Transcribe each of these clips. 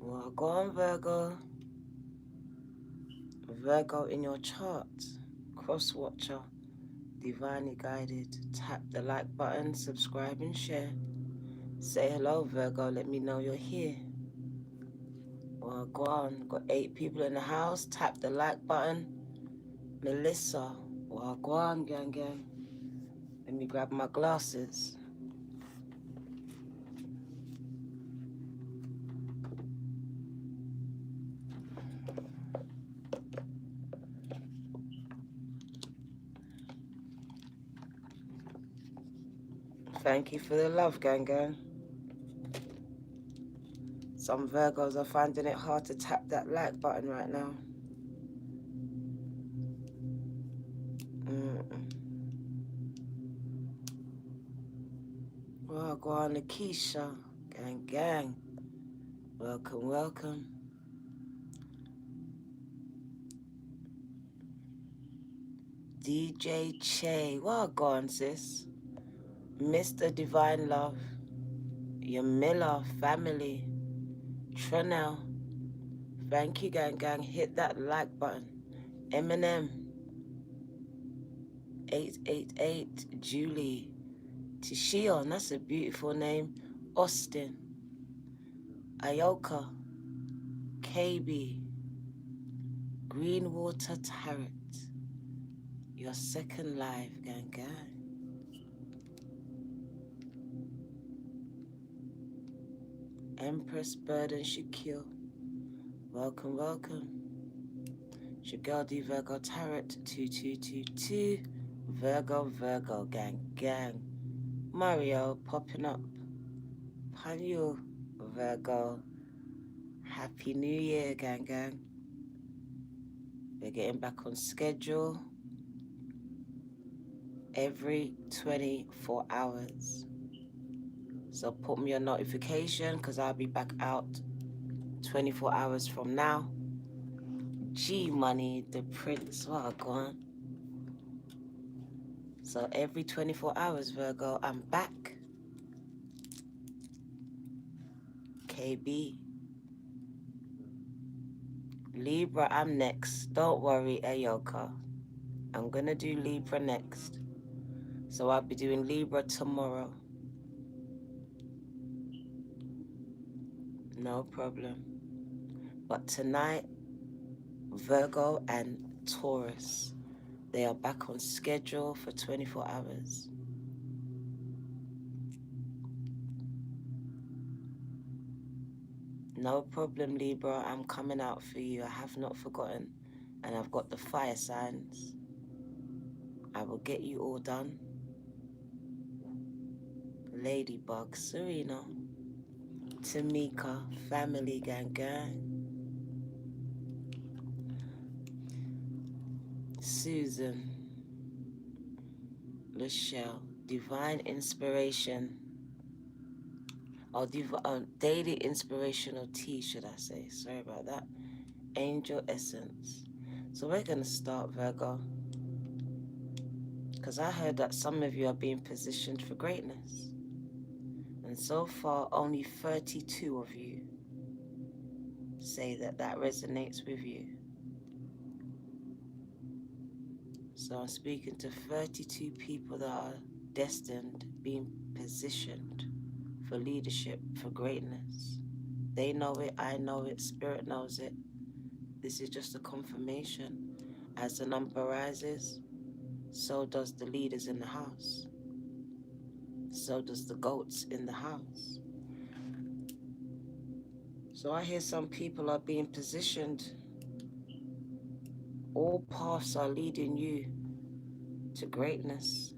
Well, go on, Virgo. Virgo in your chart. Cross watcher. Divinely guided. Tap the like button, subscribe and share. Say hello, Virgo. Let me know you're here. Well, go on. Got 8 people in the house. Tap the like button. Melissa. Well, go on, gang. Let me grab my glasses. Thank you for the love, gang. Some Virgos are finding it hard to tap that like button right now. Well, go on, Lakeisha. Gang. Welcome. DJ Che. Well, go on, sis. Mr. Divine Love. Yamila family. Tranel. Thank you, gang. Hit that like button. Eminem. 888. Julie. Tishion, that's a beautiful name. Austin. Ayoka. KB. Greenwater Tarot. Your second live, gang. Empress Burden Shakil. Welcome. It's your girl D Virgo Tarot 2222. Virgo, gang. Mario popping up. Panyo, Virgo. Happy New Year, gang. We're getting back on schedule every 24 hours. So put me a notification because I'll be back out 24 hours from now. G Money, the Prince, gone. So every 24 hours, Virgo, I'm back. KB. Libra, I'm next. Don't worry, Ayoka. I'm gonna do Libra next. So I'll be doing Libra tomorrow. No problem. But tonight, Virgo and Taurus, they are back on schedule for 24 hours. No problem, Libra. I'm coming out for you. I have not forgotten. And I've got the fire signs. I will get you all done. Ladybug, Serena, Tamika, family, gang. Susan, Michelle, divine inspiration. Daily inspirational tea, should I say? Sorry about that. Angel essence. So we're going to start, Virgo. Because I heard that some of you are being positioned for greatness. And so far, only 32 of you say that resonates with you. So I'm speaking to 32 people that are destined, being positioned for leadership, for greatness. They know it, I know it, Spirit knows it. This is just a confirmation. As the number rises, so does the leaders in the house. So does the goats in the house. So I hear some people are being positioned. All paths are leading you to greatness.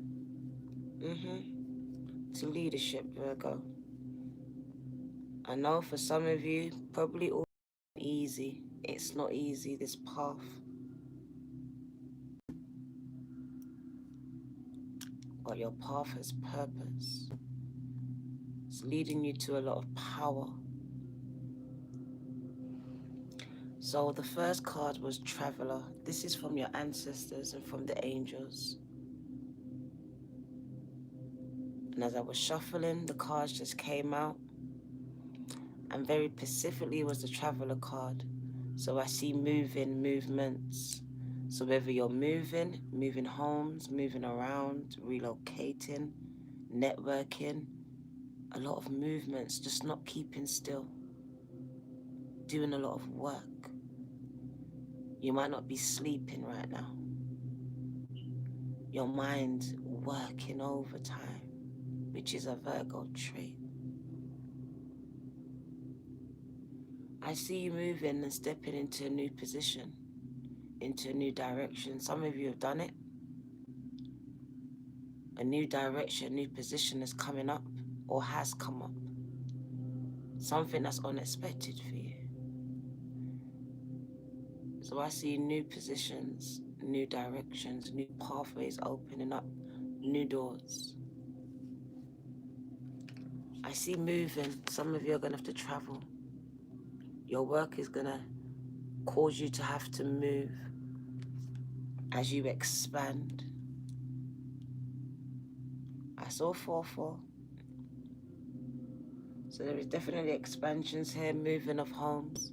To leadership, Virgo. I know for some of you, probably all easy. It's not easy, this path. But your path has purpose. It's leading you to a lot of power. So the first card was Traveler. This is from your ancestors and from the angels. And as I was shuffling, the cards just came out. and very specifically was the Traveler card. So I see movements. So whether you're moving homes, moving around, relocating, networking, a lot of movements, just not keeping still, doing a lot of work. You might not be sleeping right now. Your mind working overtime, which is a Virgo trait. I see you moving and stepping into a new position, into a new direction. Some of you have done it. A new direction, new position is coming up or has come up. Something that's unexpected for you. So I see new positions, new directions, new pathways opening up, new doors. I see moving. Some of you are going to have to travel. Your work is going to cause you to have to move as you expand. I saw 4-4. So there is definitely expansions here, moving of homes,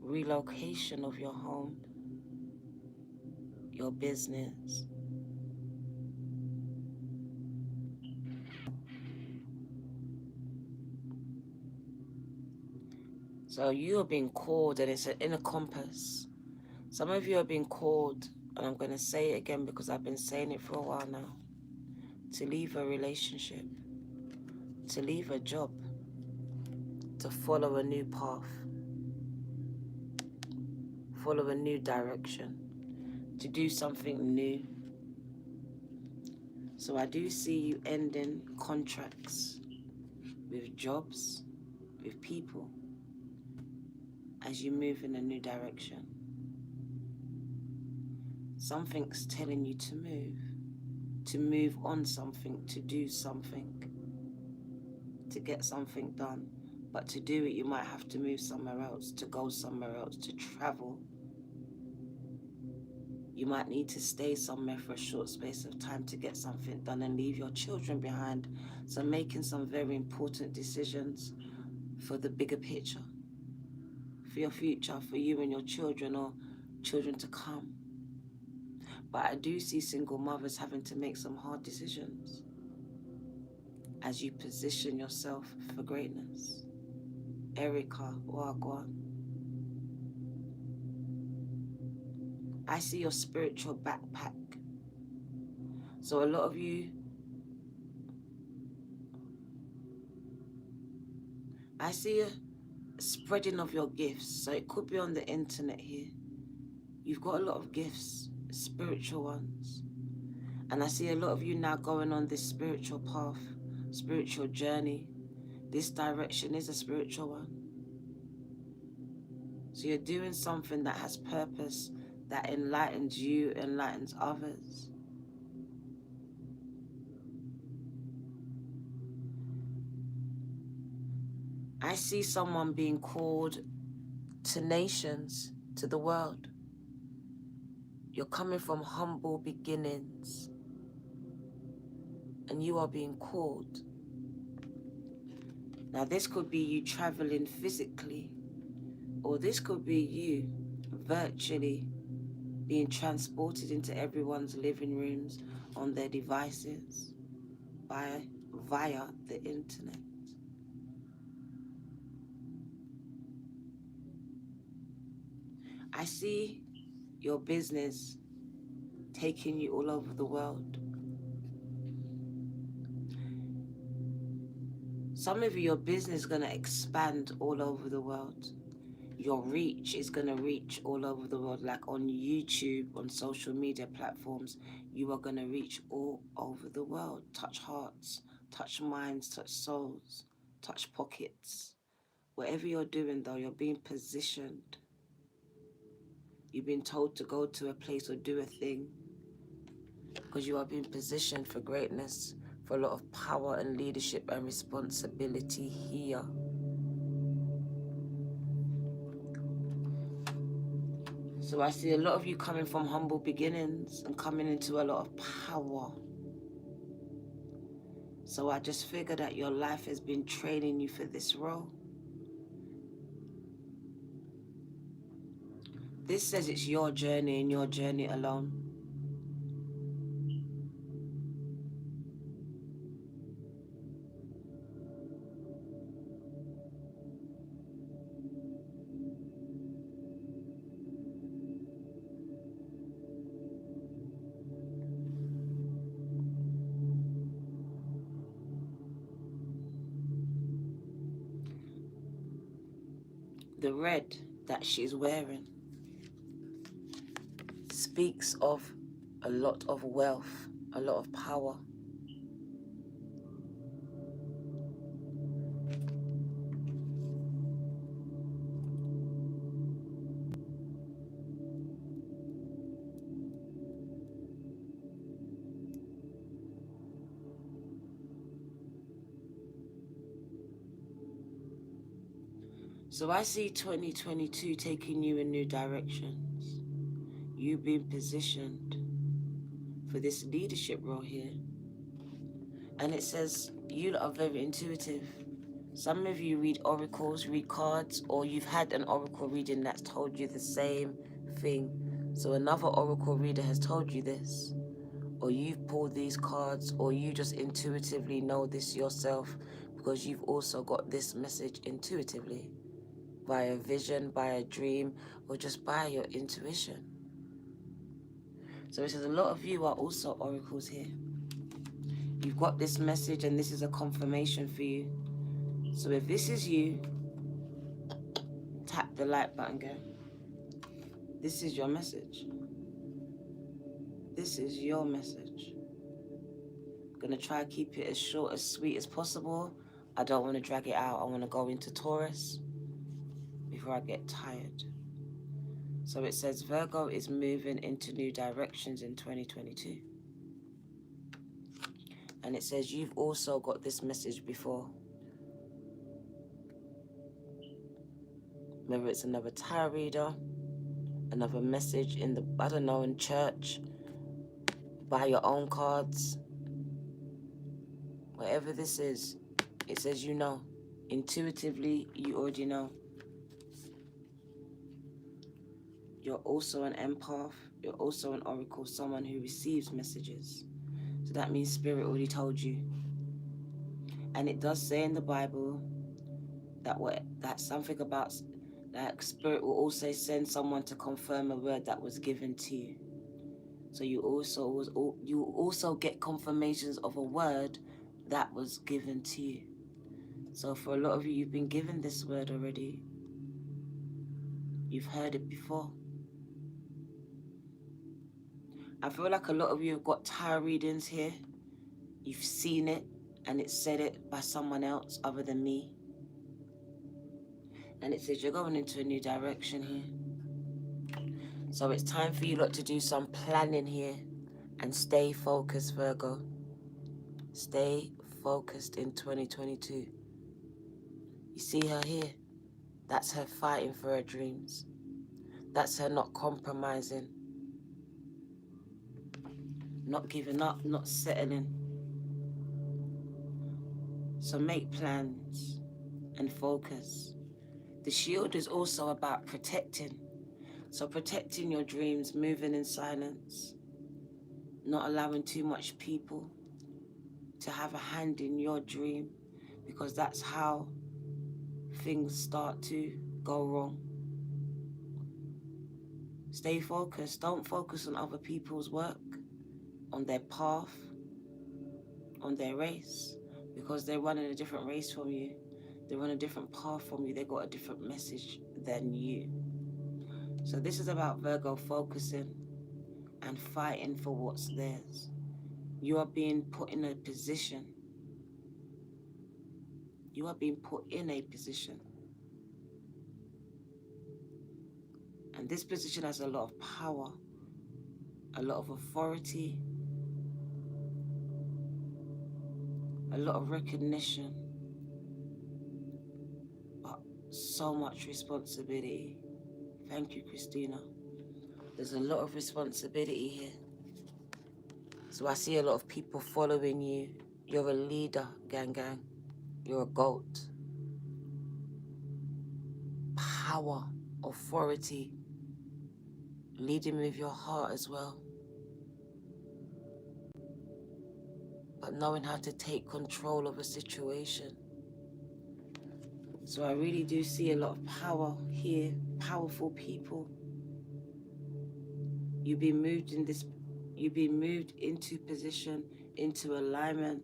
relocation of your home, your business. So you are being called, and it's an inner compass. Some of you are being called, and I'm going to say it again because I've been saying it for a while now, to leave a relationship, to leave a job, to follow a new path, follow a new direction, to do something new. So I do see you ending contracts with jobs, with people, as you move in a new direction. Something's telling you to move on something, to do something, to get something done. But to do it, you might have to move somewhere else, to go somewhere else, to travel. You might need to stay somewhere for a short space of time to get something done and leave your children behind. So making some very important decisions for the bigger picture, for your future, for you and your children or children to come. But I do see single mothers having to make some hard decisions as you position yourself for greatness. Erica, Wagwan. I see your spiritual backpack. So a lot of you, I see a spreading of your gifts. So it could be on the internet here. You've got a lot of gifts, spiritual ones. And I see a lot of you now going on this spiritual path, spiritual journey. This direction is a spiritual one. So you're doing something that has purpose, that enlightens you, enlightens others. I see someone being called to nations, to the world. You're coming from humble beginnings, and you are being called. Now, this could be you traveling physically, or this could be you virtually being transported into everyone's living rooms on their devices via the internet. I see your business taking you all over the world. Some of you, your business is going to expand all over the world. Your reach is going to reach all over the world, like on YouTube, on social media platforms. You are going to reach all over the world. Touch hearts, touch minds, touch souls, touch pockets. Whatever you're doing, though, you're being positioned. You've been told to go to a place or do a thing because you are being positioned for greatness, for a lot of power and leadership and responsibility here. So I see a lot of you coming from humble beginnings and coming into a lot of power. So I just figure that your life has been training you for this role. This says it's your journey and your journey alone. The red that she's wearing speaks of a lot of wealth, a lot of power. So I see 2022 taking you in new directions. You being positioned for this leadership role here. And it says you are very intuitive. Some of you read oracles, read cards, or you've had an oracle reading that's told you the same thing. So another oracle reader has told you this, or you've pulled these cards, or you just intuitively know this yourself because you've also got this message intuitively by a vision, by a dream, or just by your intuition. So it says a lot of you are also oracles here. You've got this message and this is a confirmation for you. So if this is you, tap the like button, girl. This is your message. This is your message. I'm gonna try to keep it as short, as sweet as possible. I don't want to drag it out. I want to go into Taurus before I get tired. So it says Virgo is moving into new directions in 2022. And it says you've also got this message before. Maybe it's another tarot reader, another message in the, I don't know, in church, buy your own cards. Whatever this is, it says you know. Intuitively, you already know. You're also an empath. You're also an oracle, someone who receives messages. So that means Spirit already told you. And it does say in the Bible that something about like Spirit will also send someone to confirm a word that was given to you. So you also get confirmations of a word that was given to you. So for a lot of you, you've been given this word already. You've heard it before. I feel like a lot of you have got tarot readings here. You've seen it and it's said it by someone else other than me. And it says you're going into a new direction here. So it's time for you lot to do some planning here and stay focused, Virgo. Stay focused in 2022. You see her here? That's her fighting for her dreams. That's her not compromising, not giving up, not settling. So make plans and focus. The shield is also about protecting. So protecting your dreams, moving in silence, not allowing too much people to have a hand in your dream, because that's how things start to go wrong. Stay focused. Don't focus on other people's work, on their path, on their race, because they're running a different race from you. They run a different path from you. They got a different message than you. So this is about Virgo focusing and fighting for what's theirs. You are being put in a position. You are being put in a position. And this position has a lot of power, a lot of authority, a lot of recognition, but so much responsibility. Thank you, Christina. There's a lot of responsibility here. So I see a lot of people following you. You're a leader, gang. You're a goat. Power, authority. leading with your heart as well, but knowing how to take control of a situation. So I really do see a lot of power here, powerful people. You've been moved into position, into alignment.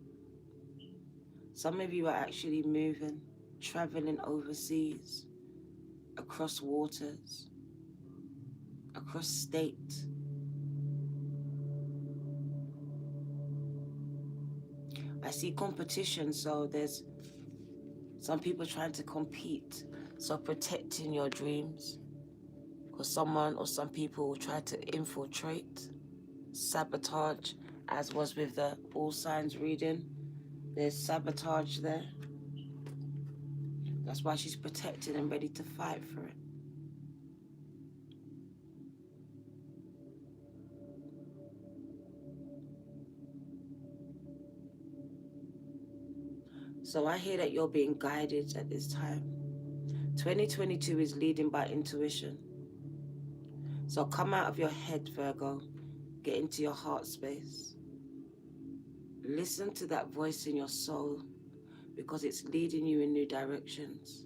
Some of you are actually moving, traveling overseas, across waters, across state. I see competition, so there's some people trying to compete, so protecting your dreams, because someone or some people will try to infiltrate, sabotage, as was with the all signs reading. There's sabotage there. That's why she's protected and ready to fight for it. So I hear that you're being guided at this time. 2022 is leading by intuition. So come out of your head, Virgo. Get into your heart space. Listen to that voice in your soul, because it's leading you in new directions.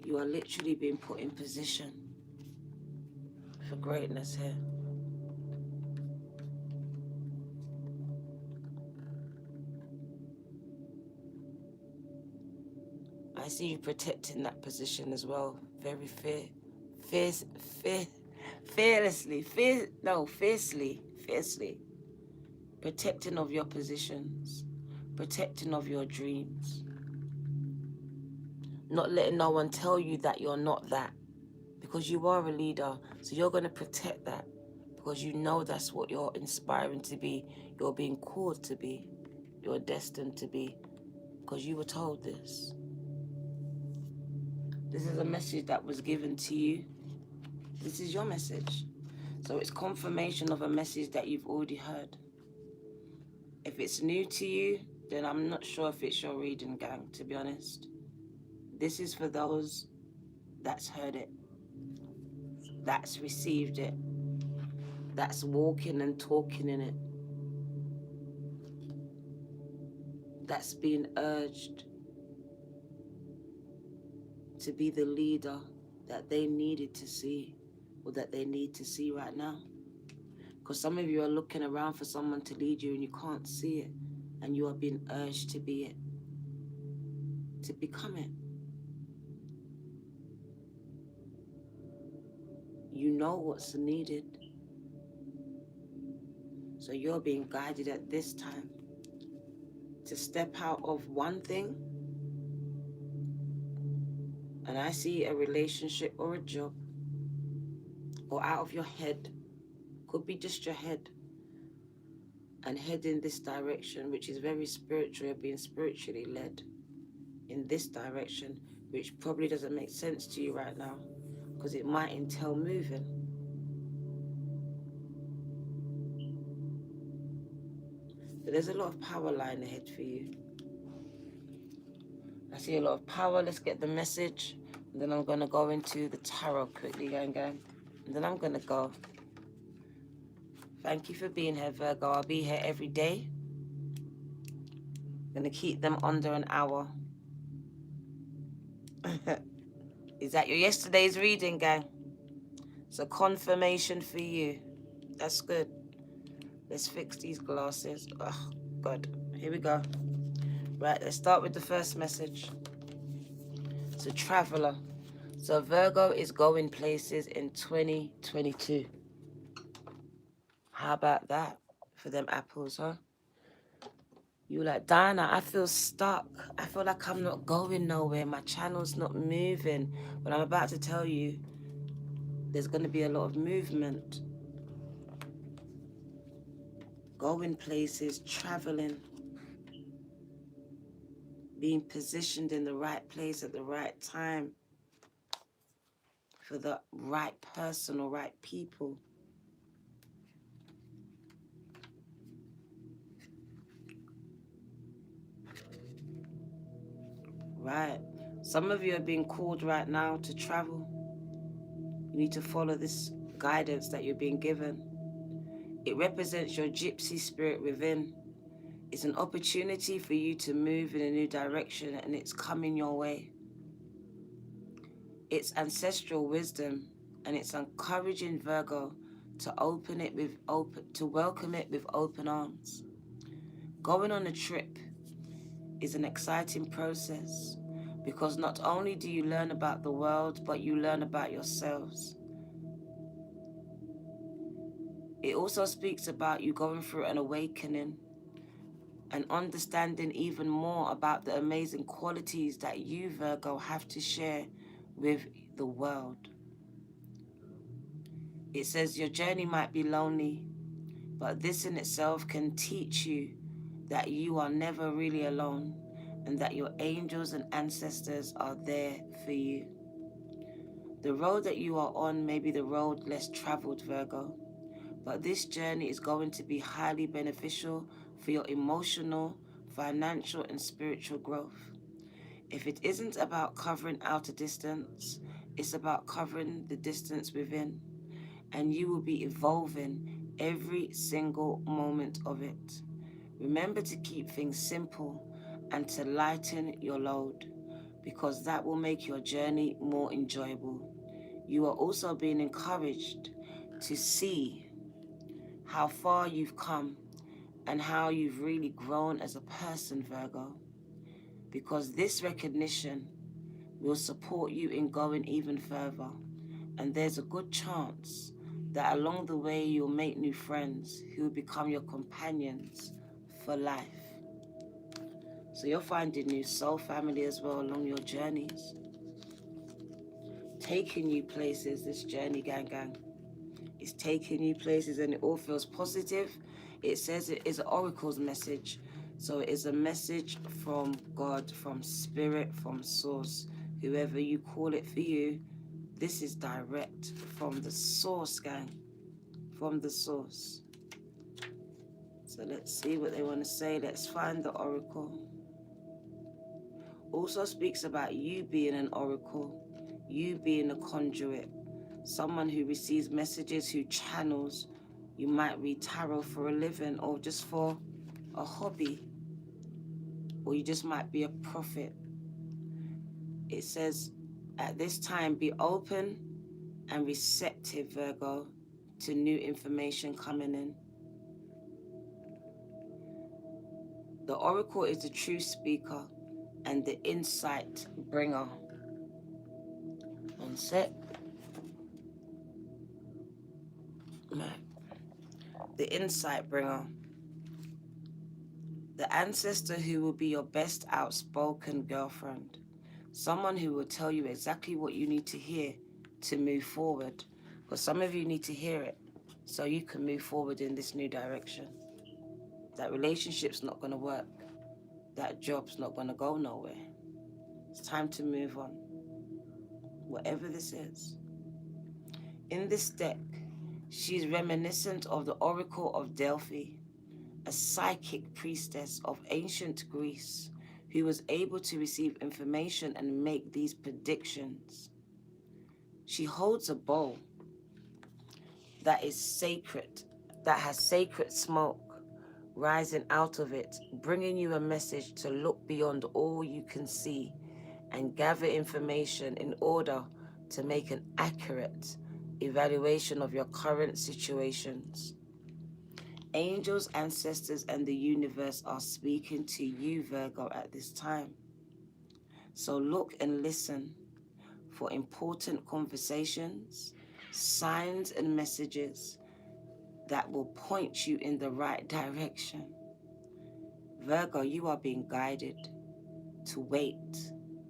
You are literally being put in position for greatness here. I see you protecting that position as well. Very fiercely. Protecting of your positions, protecting of your dreams. Not letting no one tell you that you're not that, because you are a leader. So you're going to protect that, because you know that's what you're inspiring to be. You're being called to be. You're destined to be, because you were told this. This is a message that was given to you. This is your message. So it's confirmation of a message that you've already heard. If it's new to you, then I'm not sure if it's your reading, gang, to be honest. This is for those that's heard it, that's received it, that's walking and talking in it, that's being urged to be the leader that they needed to see, or that they need to see right now. Because some of you are looking around for someone to lead you and you can't see it, and you are being urged to be it, to become it. You know what's needed. So you're being guided at this time to step out of one thing, and I see a relationship or a job, or out of your head, could be just your head, and head in this direction, which is very spiritual. You're being spiritually led in this direction, which probably doesn't make sense to you right now, because it might entail moving. But there's a lot of power lying ahead for you. I see a lot of power. Let's get the message. And then I'm going to go into the tarot quickly, gang. And then I'm going to go. Thank you for being here, Virgo. I'll be here every day. I'm going to keep them under an hour. Is that your yesterday's reading, gang? It's a confirmation for you. That's good. Let's fix these glasses. Oh, God. Here we go. Right, let's start with the first message. It's a traveler. So Virgo is going places in 2022. How about that for them apples, huh? You like, Diana, I feel stuck. I feel like I'm not going nowhere. My channel's not moving. But I'm about to tell you, there's going to be a lot of movement. Going places, traveling, being positioned in the right place at the right time for the right person or right people. Right. Some of you are being called right now to travel. You need to follow this guidance that you're being given. It represents your gypsy spirit within. It's an opportunity for you to move in a new direction, and it's coming your way. It's ancestral wisdom, and it's encouraging Virgo to welcome it with open arms. Going on a trip is an exciting process because not only do you learn about the world, but you learn about yourselves. It also speaks about you going through an awakening and understanding even more about the amazing qualities that you, Virgo, have to share with the world. It says your journey might be lonely, but this in itself can teach you that you are never really alone and that your angels and ancestors are there for you. The road that you are on may be the road less traveled, Virgo, but this journey is going to be highly beneficial for your emotional, financial, and spiritual growth. If it isn't about covering outer distance, it's about covering the distance within, and you will be evolving every single moment of it. Remember to keep things simple and to lighten your load, because that will make your journey more enjoyable. You are also being encouraged to see how far you've come and how you've really grown as a person, Virgo, because this recognition will support you in going even further. And there's a good chance that along the way you'll make new friends who will become your companions for life. So you're finding new soul family as well along your journeys. Taking you places, this journey, gang. It's taking you places and it all feels positive. It says it is an oracle's message. So it is a message from God, from spirit, from source. Whoever you call it for you, this is direct from the source, gang. From the source. So let's see what they want to say. Let's find the oracle. Also speaks about you being an oracle, you being a conduit, someone who receives messages, who channels. You might read tarot for a living or just for a hobby, or you just might be a prophet. It says, at this time, be open and receptive, Virgo, to new information coming in. The oracle is the true speaker and the insight bringer. One sec. The insight bringer. The ancestor who will be your best outspoken girlfriend. Someone who will tell you exactly what you need to hear to move forward. Because some of you need to hear it so you can move forward in this new direction. That relationship's not going to work. That job's not going to go nowhere. It's time to move on. Whatever this is. In this deck, she's reminiscent of the Oracle of Delphi, a psychic priestess of ancient Greece who was able to receive information and make these predictions. She holds a bowl that is sacred, that has sacred smoke rising out of it, bringing you a message to look beyond all you can see and gather information in order to make an accurate evaluation of your current situations. Angels, ancestors, and the universe are speaking to you, Virgo, at this time. So look and listen for important conversations, signs, and messages that will point you in the right direction. Virgo, you are being guided to wait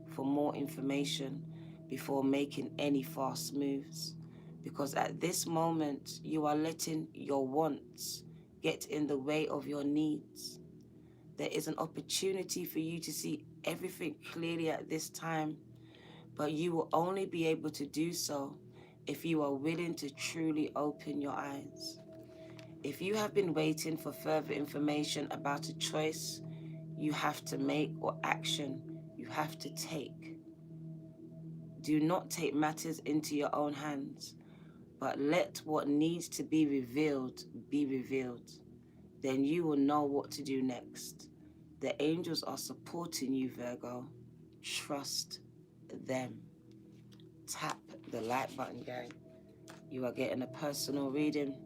for more information before making any fast moves. Because at this moment, you are letting your wants get in the way of your needs. There is an opportunity for you to see everything clearly at this time, but you will only be able to do so if you are willing to truly open your eyes. If you have been waiting for further information about a choice you have to make or action you have to take, do not take matters into your own hands, but let what needs to be revealed be revealed. Then you will know what to do next. The angels are supporting you, Virgo. Trust them. Tap the like button, gang. You are getting a personal reading.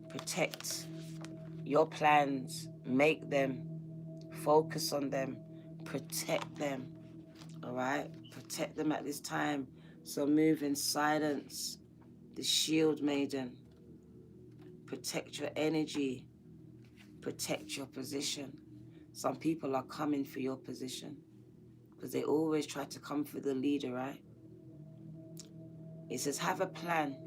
Protect your plans. Make them. Focus on them. Protect them. All right? Protect them at this time. So move in silence. The shield maiden. Protect your energy. Protect your position. Some people are coming for your position because they always try to come for the leader, right? It says, have a plan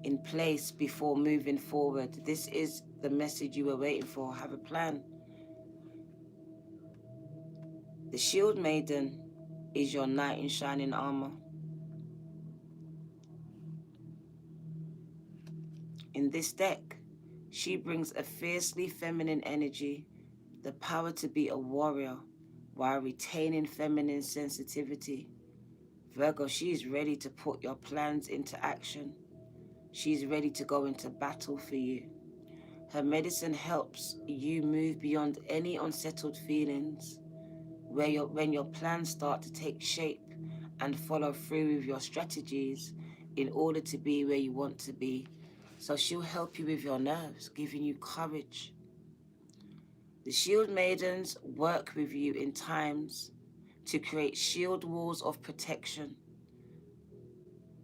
in place before moving forward. This is the message you were waiting for. Have a plan. The shield maiden is your knight in shining armor. In this deck, she brings a fiercely feminine energy, the power to be a warrior while retaining feminine sensitivity. Virgo, she is ready to put your plans into action. She's ready to go into battle for you. Her medicine helps you move beyond any unsettled feelings, when your plans start to take shape and follow through with your strategies in order to be where you want to be. So she'll help you with your nerves, giving you courage. The shield maidens work with you in times to create shield walls of protection.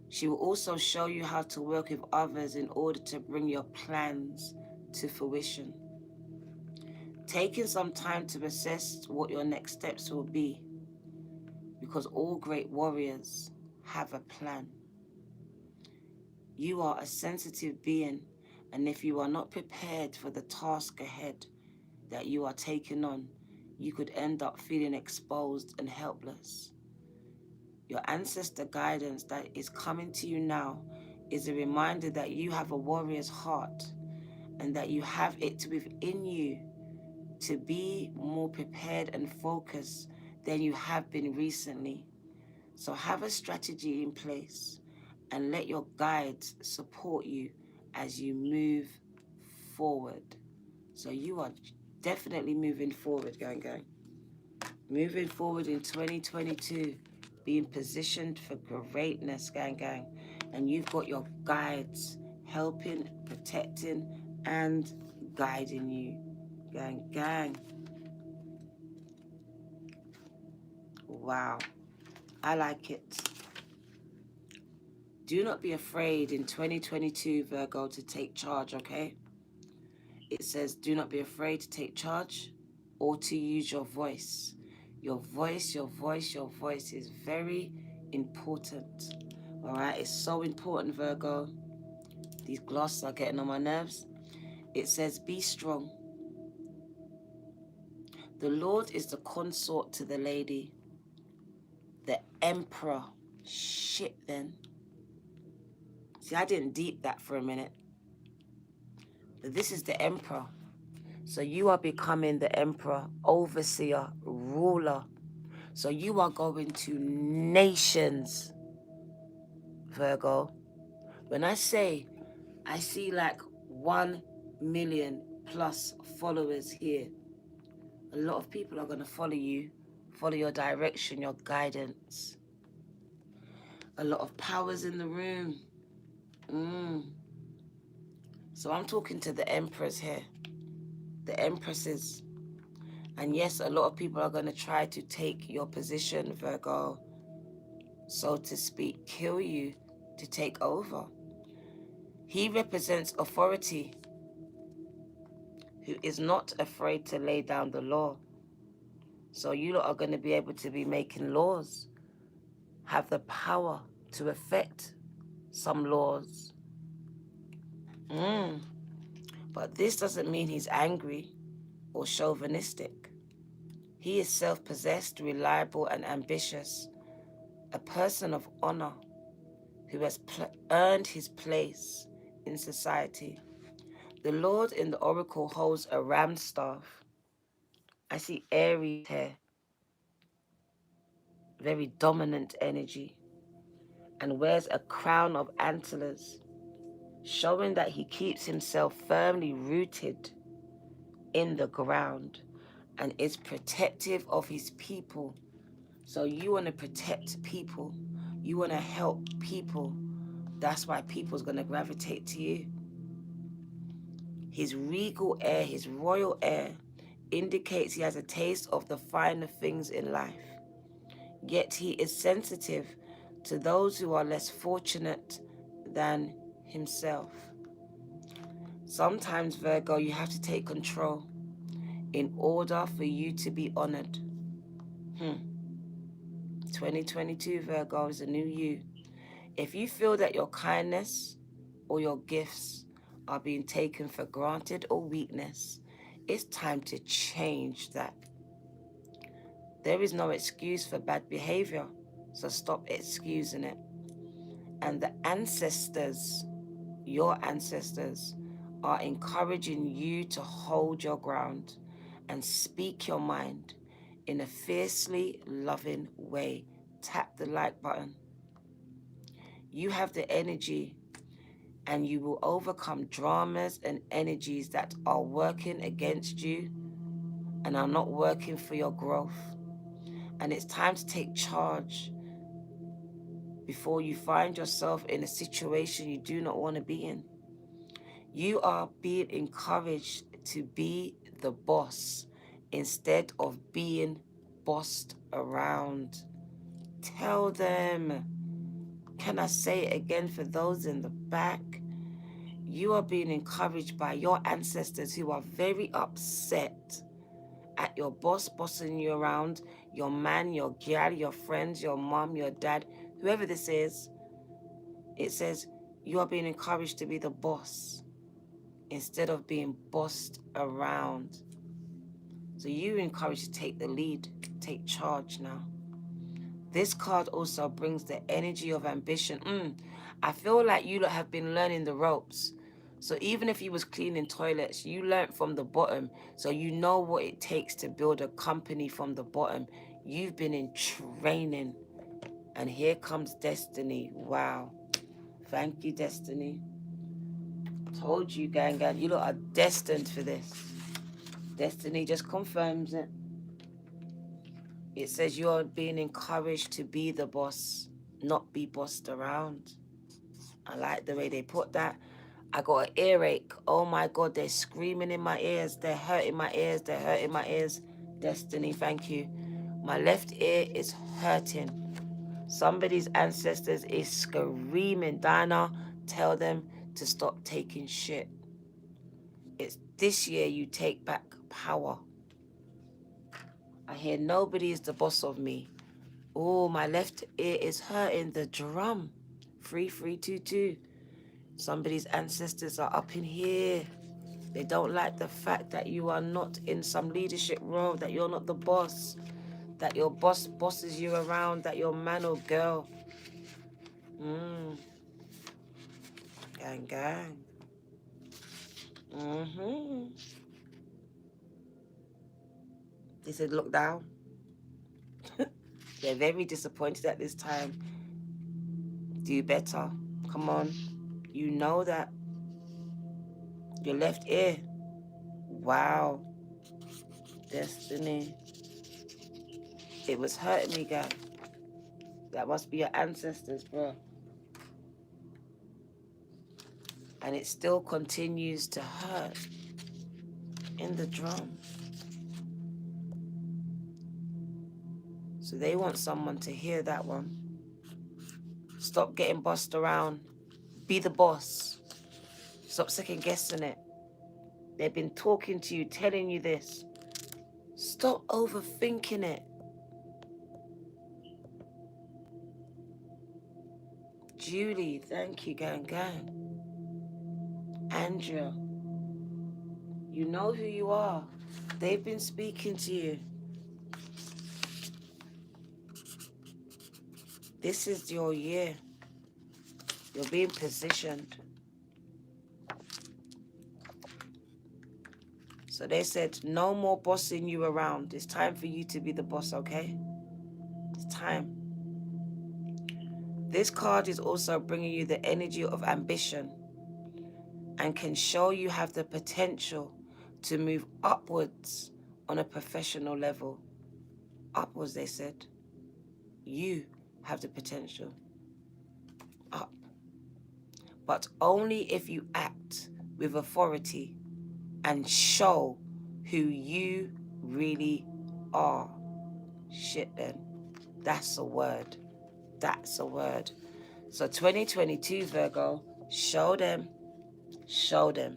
She will also show you how to work with others in order to bring your plans to fruition. Taking some time to assess what your next steps will be, because all great warriors have a plan. You are a sensitive being, and if you are not prepared for the task ahead that you are taking on, you could end up feeling exposed and helpless. Your ancestor guidance that is coming to you now is a reminder that you have a warrior's heart and that you have it within you to be more prepared and focused than you have been recently. So have a strategy in place and let your guides support you as you move forward. So you are definitely moving forward, gang. Moving forward in 2022, being positioned for greatness, gang. And you've got your guides helping, protecting, and guiding you, gang. Wow, I like it. Do not be afraid in 2022, Virgo, to take charge, okay? It says, do not be afraid to take charge or to use your voice. Your voice is very important. All right, it's so important, Virgo. These glosses are getting on my nerves. It says, be strong. The Lord is the consort to the lady, the emperor. Shit, then. See, I didn't deep that for a minute. But this is the emperor. So you are becoming the emperor, overseer, ruler. So you are going to nations, Virgo. When I say, I see like 1 million plus followers here. A lot of people are going to follow you, follow your direction, your guidance. A lot of powers in the room. So I'm talking to the emperors here, the empresses. And yes, a lot of people are going to try to take your position, Virgo, so to speak, kill you to take over. He represents authority, who is not afraid to lay down the law. So you lot are going to be able to be making laws, have the power to affect some laws. But this doesn't mean he's angry or chauvinistic. He is self-possessed, reliable, and ambitious, a person of honor who has earned his place in society. The Lord in the oracle holds a ram's staff. I see Aries here, very dominant energy. and wears a crown of antlers, showing that he keeps himself firmly rooted in the ground and is protective of his people. So you want to protect people. You want to help people. That's why people's going to gravitate to you. His regal air, his royal air, indicates he has a taste of the finer things in life. Yet he is sensitive to those who are less fortunate than himself. Sometimes, Virgo, you have to take control in order for you to be honored. 2022, Virgo, is a new you. If you feel that your kindness or your gifts are being taken for granted or weakness, it's time to change that. There is no excuse for bad behavior, so stop excusing it. And the ancestors, your ancestors, are encouraging you to hold your ground and speak your mind in a fiercely loving way. Tap the like button. You have the energy, and you will overcome dramas and energies that are working against you and are not working for your growth. And it's time to take charge before you find yourself in a situation you do not want to be in. You are being encouraged to be the boss instead of being bossed around. Tell them. Can I say it again for those in the back? You are being encouraged by your ancestors who are very upset at your boss bossing you around, your man, your gal, your friends, your mom, your dad, whoever this is. It says you are being encouraged to be the boss instead of being bossed around. So you're encouraged to take the lead, take charge now. This card also brings the energy of ambition. I feel like you lot have been learning the ropes. So even if you was cleaning toilets, you learned from the bottom. So you know what it takes to build a company from the bottom. You've been in training. And here comes Destiny. Wow. Thank you, Destiny. Told you, gang. You lot are destined for this. Destiny just confirms it. It says you're being encouraged to be the boss, not be bossed around. I like the way they put that. I got an earache. Oh my God, they're screaming in my ears. They're hurting my ears. They're hurting my ears. Destiny, thank you. My left ear is hurting. Somebody's ancestors is screaming. Diana, tell them to stop taking shit. It's this year you take back power. I hear nobody is the boss of me. Oh, my left ear is hurting. The drum. 3322. Somebody's ancestors are up in here. They don't like the fact that you are not in some leadership role, that you're not the boss, that your boss bosses you around, that you're man or girl. Gang, gang. They said, look down. They're very disappointed at this time. Do better. Come on. You know that. Your left ear. Wow. Destiny. It was hurting me, guys. That must be your ancestors, bro. And it still continues to hurt in the drum. So they want someone to hear that one. Stop getting bossed around. Be the boss. Stop second guessing it. They've been talking to you, telling you this. Stop overthinking it. Julie, thank you, gang, gang. Andrea, you know who you are. They've been speaking to you. This is your year. You're being positioned. So they said, no more bossing you around. It's time for you to be the boss, okay? It's time. This card is also bringing you the energy of ambition and can show you have the potential to move upwards on a professional level. Upwards, they said. You have the potential. Up. But only if you act with authority and show who you really are. Shit then. That's a word. That's a word. So 2022, Virgo, show them. Show them.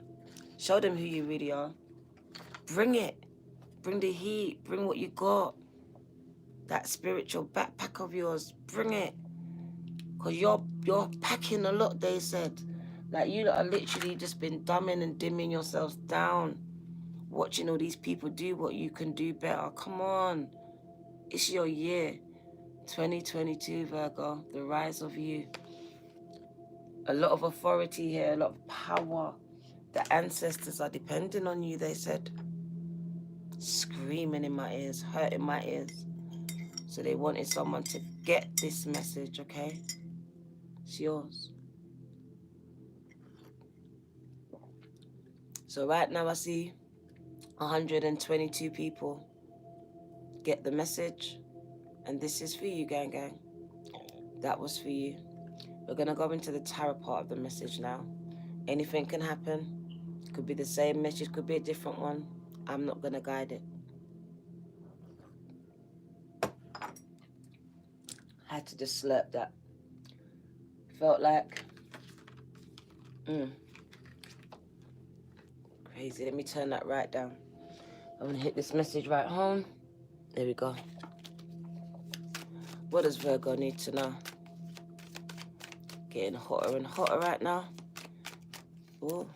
Show them who you really are. Bring it. Bring the heat. Bring what you got. That spiritual backpack of yours. Bring it. Because you're packing a lot, they said. Like, you are literally just been dumbing and dimming yourselves down. Watching all these people do what you can do better. Come on. It's your year. 2022, Virgo. The rise of you. A lot of authority here. A lot of power. The ancestors are depending on you, they said. Screaming in my ears. Hurting my ears. So they wanted someone to get this message, okay? It's yours. So right now I see 122 people get the message. And this is for you, gang gang. That was for you. We're going to go into the tarot part of the message now. Anything can happen. Could be the same message, could be a different one. I'm not going to guide it. I had to just slurp that. Felt like... Crazy. Let me turn that right down. I'm going to hit this message right home. There we go. What does Virgo need to know? Getting hotter and hotter right now. Ooh.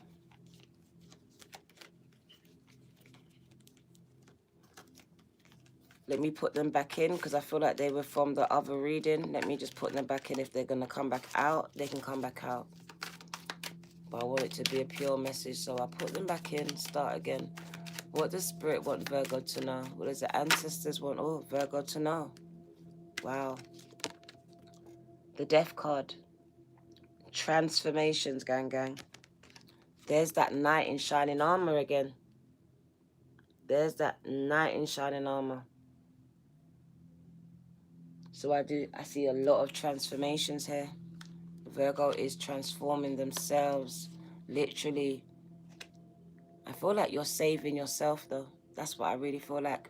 Let me put them back in because I feel like they were from the other reading. Let me just put them back in. If they're going to come back out, they can come back out. But I want it to be a pure message, so I put them back in, start again. What does Spirit want Virgo to know? What does the ancestors want Virgo to know? Wow. The Death card. Transformations, gang gang. There's that knight in shining armor again. There's that knight in shining armor. So I see a lot of transformations here. Virgo is transforming themselves, literally. I feel like you're saving yourself, though. That's what I really feel like.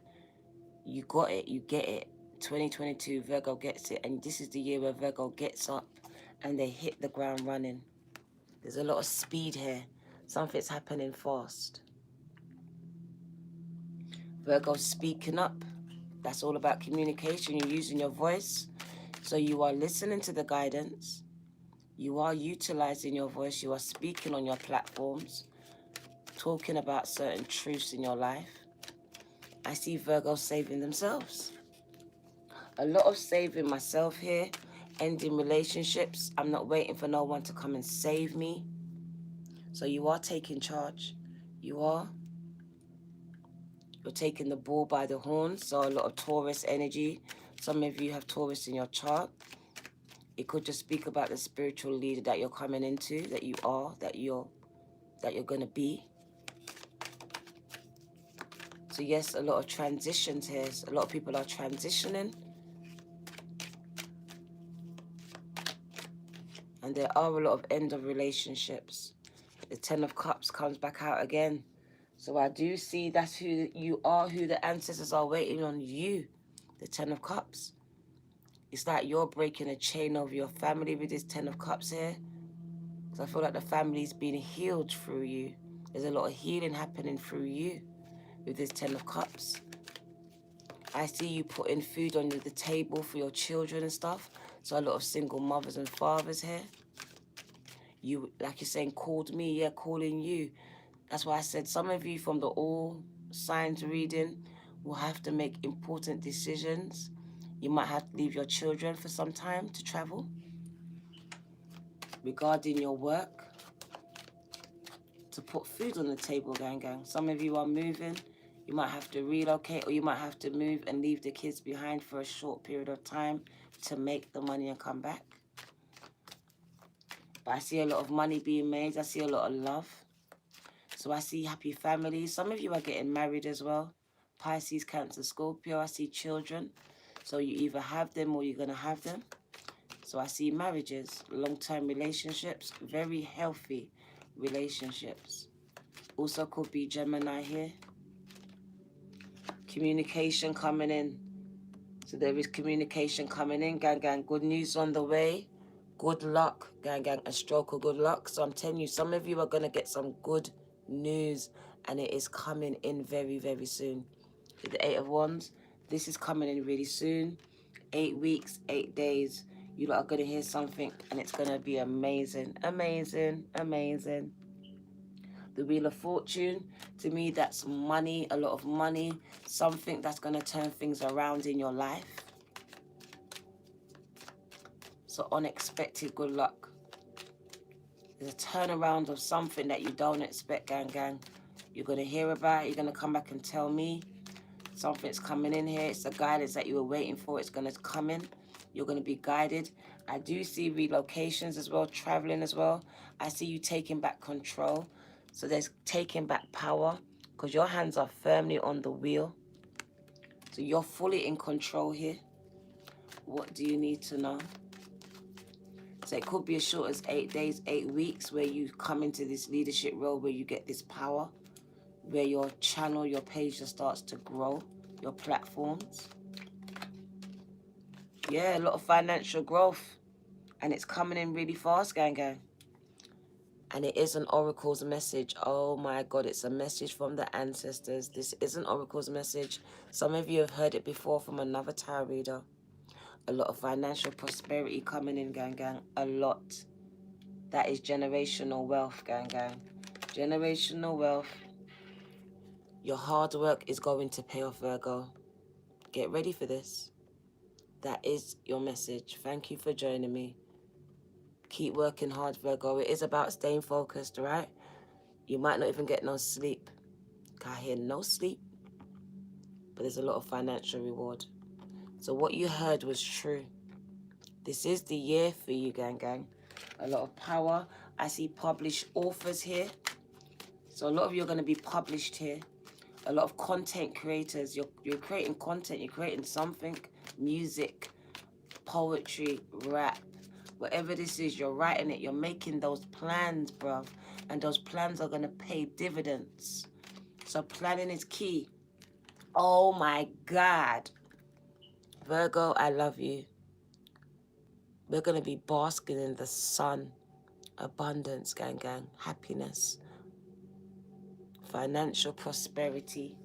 You got it, you get it. 2022, Virgo gets it. And this is the year where Virgo gets up and they hit the ground running. There's a lot of speed here. Something's happening fast. Virgo's speaking up. That's all about communication. You're using your voice. So you are listening to the guidance. You are utilizing your voice. You are speaking on your platforms, talking about certain truths in your life. I see Virgo saving themselves. A lot of saving myself here. Ending relationships. I'm not waiting for no one to come and save me. So you are taking charge. You're taking the bull by the horns. So a lot of Taurus energy. Some of you have Taurus in your chart. It could just speak about the spiritual leader that you're coming into, that you are, that you're going to be. So yes, a lot of transitions here. A lot of people are transitioning. And there are a lot of end of relationships. The Ten of Cups comes back out again. So I do see that's who you are, who the ancestors are waiting on you. The Ten of Cups. It's like you're breaking a chain of your family with this Ten of Cups here. So I feel like the family's been healed through you. There's a lot of healing happening through you with this Ten of Cups. I see you putting food on the table for your children and stuff. So a lot of single mothers and fathers here. You, like you're saying, called me, yeah, calling you. That's why I said some of you from the all signs reading will have to make important decisions. You might have to leave your children for some time to travel. Regarding your work, to put food on the table, gang gang. Some of you are moving. You might have to relocate, or you might have to move and leave the kids behind for a short period of time to make the money and come back. But I see a lot of money being made. I see a lot of love. So I see happy families. Some of you are getting married as well. Pisces, Cancer, Scorpio. I see children. So you either have them or you're going to have them. So I see marriages, long-term relationships, very healthy relationships. Also could be Gemini here. Communication coming in. So there is communication coming in. Gang, gang, good news on the way. Good luck. Gang, gang, a stroke of good luck. So I'm telling you, some of you are going to get some good news. And it is coming in very, very soon. With the 8 of Wands, this is coming in really soon. 8 weeks, 8 days. You lot are going to hear something. And it's going to be amazing. Amazing. Amazing. The Wheel of Fortune, to me, that's money, a lot of money, something that's going to turn things around in your life. So unexpected good luck. There's a turnaround of something that you don't expect, gang, gang. You're going to hear about it. You're going to come back and tell me. Something's coming in here. It's the guidance that you were waiting for. It's going to come in. You're going to be guided. I do see relocations as well, traveling as well. I see you taking back control. So there's taking back power because your hands are firmly on the wheel. So you're fully in control here. What do you need to know? So it could be as short as 8 days, 8 weeks where you come into this leadership role where you get this power, where your channel, your page just starts to grow, your platforms. Yeah, a lot of financial growth. And it's coming in really fast, gang, gang. And it is an oracle's message. Oh my God, it's a message from the ancestors. This is an oracle's message. Some of you have heard it before from another tarot reader. A lot of financial prosperity coming in, gang, gang. A lot. That is generational wealth, gang, gang. Generational wealth. Your hard work is going to pay off, Virgo. Get ready for this. That is your message. Thank you for joining me. Keep working hard, Virgo. It is about staying focused, right? You might not even get no sleep. I hear no sleep. But there's a lot of financial reward. So what you heard was true. This is the year for you, gang, gang. A lot of power. I see published authors here. So a lot of you are going to be published here. A lot of content creators. You're creating content. You're creating something. Music, poetry, rap. Whatever this is, you're writing it. You're making those plans, bruv. And those plans are going to pay dividends. So planning is key. Oh, my God. Virgo, I love you. We're going to be basking in the sun. Abundance, gang, gang. Happiness. Financial prosperity.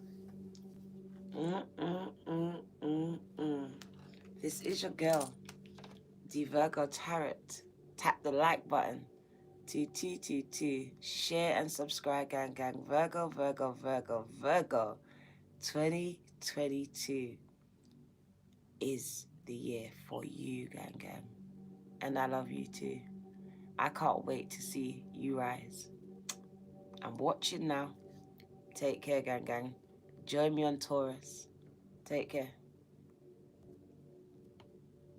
This is your girl, the Virgo Tarot. Tap the like button. Share and subscribe, gang, gang. Virgo, Virgo, Virgo, Virgo. 2022 is the year for you, gang, gang. And I love you too. I can't wait to see you rise. I'm watching now. Take care, gang, gang. Join me on Taurus. Take care.